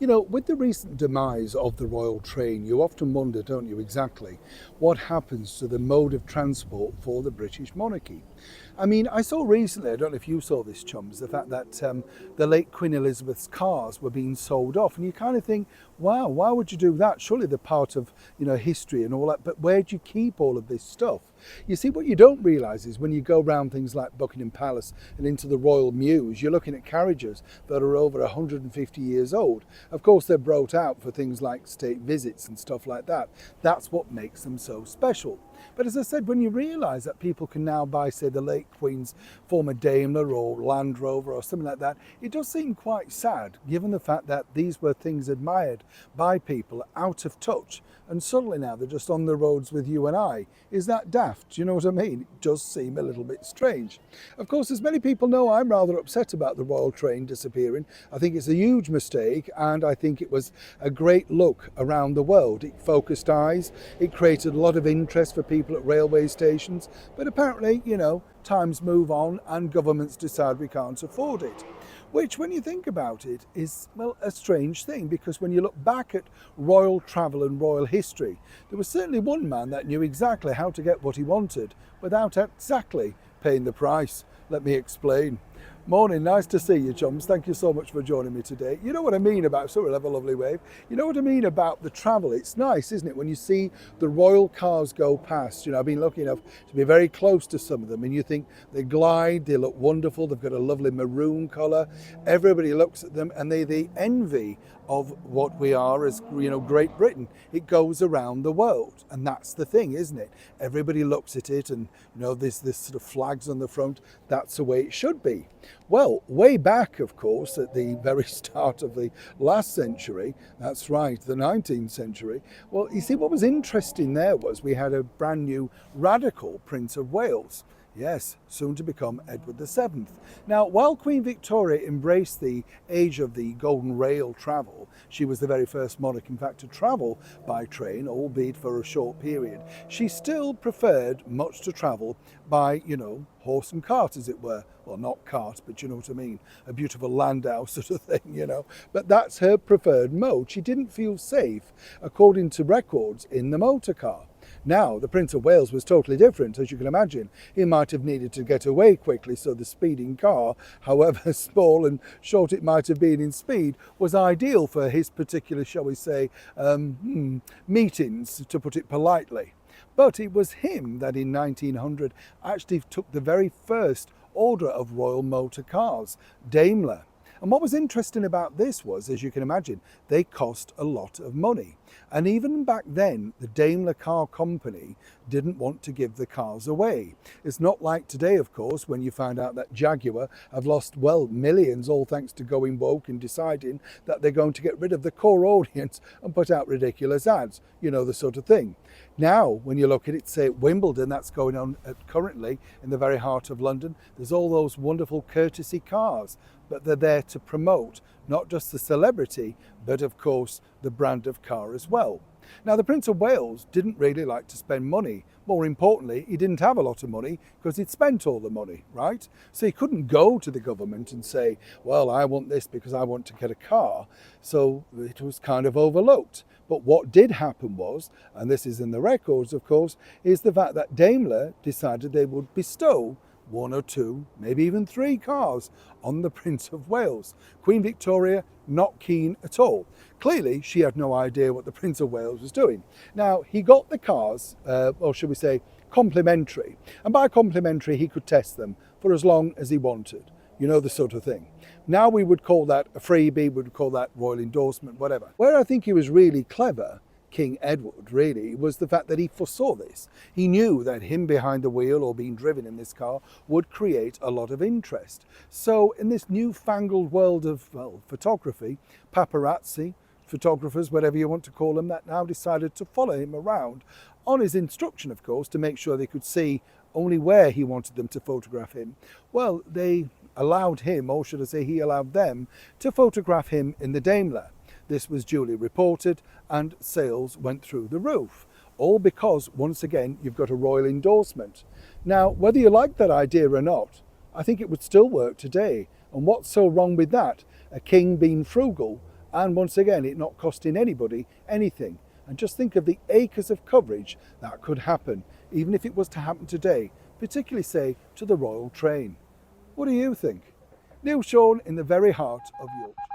You know, with the recent demise of the Royal Train, you often wonder, don't you, exactly what happens to the mode of transport for the British monarchy. I mean, I saw recently, I don't know if you saw this, chums, the fact that the late Queen Elizabeth's cars were being sold off. And you kind of think, wow, why would you do that? Surely they're part of, history and all that. But where do you keep all of this stuff? You see, what you don't realise is when you go around things like Buckingham Palace and into the Royal Mews, you're looking at carriages that are over 150 years old. Of course, they're brought out for things like state visits and stuff like that. That's what makes them so special. But as I said, when you realise that people can now buy, say, the late Queen's former Daimler or Land Rover or something like that, it does seem quite sad, given the fact that these were things admired by people out of touch. And suddenly now they're just on the roads with you and I. Is that daft? Do you know what I mean? It does seem a little bit strange. Of course, as many people know, I'm rather upset about the Royal Train disappearing. I think it's a huge mistake, and I think it was a great look around the world. It focused eyes, it created a lot of interest for people at railway stations, but apparently, times move on and governments decide we can't afford it. Which, when you think about it, is, well, a strange thing, because when you look back at royal travel and royal history, there was certainly one man that knew exactly how to get what he wanted without exactly paying the price. Let me explain. Morning, nice to see you, chums. Thank you so much for joining me today. You know what I mean about, sorry, have a lovely wave. You know what I mean about the travel. It's nice, isn't it, when you see the royal cars go past. I've been lucky enough to be very close to some of them, and you think they glide, they look wonderful, they've got a lovely maroon colour. Everybody looks at them and they're the envy of what we are as, Great Britain. It goes around the world, and that's the thing, isn't it? Everybody looks at it and, there's this sort of flags on the front. That's the way it should be. Well, way back, of course, at the very start of the last century, that's right, the 19th century, well, you see, what was interesting there was we had a brand new radical Prince of Wales. Yes, soon to become Edward VII. Now, while Queen Victoria embraced the age of the golden rail travel, she was the very first monarch, in fact, to travel by train, albeit for a short period. She still preferred much to travel by, horse and cart, as it were. Well, not cart, but you know what I mean. A beautiful landau sort of thing, But that's her preferred mode. She didn't feel safe, according to records, in the motor car. Now, the Prince of Wales was totally different, as you can imagine. He might have needed to get away quickly, so the speeding car, however small and short it might have been in speed, was ideal for his particular, shall we say, meetings, to put it politely. But it was him that in 1900 actually took the very first order of royal motor cars, Daimler. And what was interesting about this was, as you can imagine, they cost a lot of money. And even back then, the Daimler Car Company didn't want to give the cars away. It's not like today, of course, when you find out that Jaguar have lost, well, millions, all thanks to going woke and deciding that they're going to get rid of the core audience and put out ridiculous ads, the sort of thing. Now, when you look at it, say at Wimbledon, that's going on currently in the very heart of London, there's all those wonderful courtesy cars, but they're there to promote not just the celebrity, but of course the brand of car as well. Now, the Prince of Wales didn't really like to spend money. More importantly, he didn't have a lot of money because he'd spent all the money, right? So he couldn't go to the government and say, well, I want this because I want to get a car. So it was kind of overlooked. But what did happen was, and this is in the records, of course, is the fact that Daimler decided they would bestow one or two, maybe even three cars on the Prince of Wales. Queen Victoria, not keen at all. Clearly, she had no idea what the Prince of Wales was doing. Now, he got the cars, or should we say, complimentary. And by complimentary, he could test them for as long as he wanted. The sort of thing. Now we would call that a freebie, we would call that royal endorsement, whatever. Where I think he was really clever, King Edward, really, was the fact that he foresaw this. He knew that him behind the wheel or being driven in this car would create a lot of interest. So in this newfangled world of, well, photography, paparazzi, photographers, whatever you want to call them, that now decided to follow him around on his instruction, of course, to make sure they could see only where he wanted them to photograph him. Well, they allowed him, or should I say he allowed them, to photograph him in the Daimler. This was duly reported and sales went through the roof. All because, once again, you've got a royal endorsement. Now, whether you like that idea or not, I think it would still work today. And what's so wrong with that? A king being frugal and once again it not costing anybody anything. And just think of the acres of coverage that could happen, even if it was to happen today, particularly say to the Royal Train. What do you think? Neil Sean in the very heart of Yorkshire.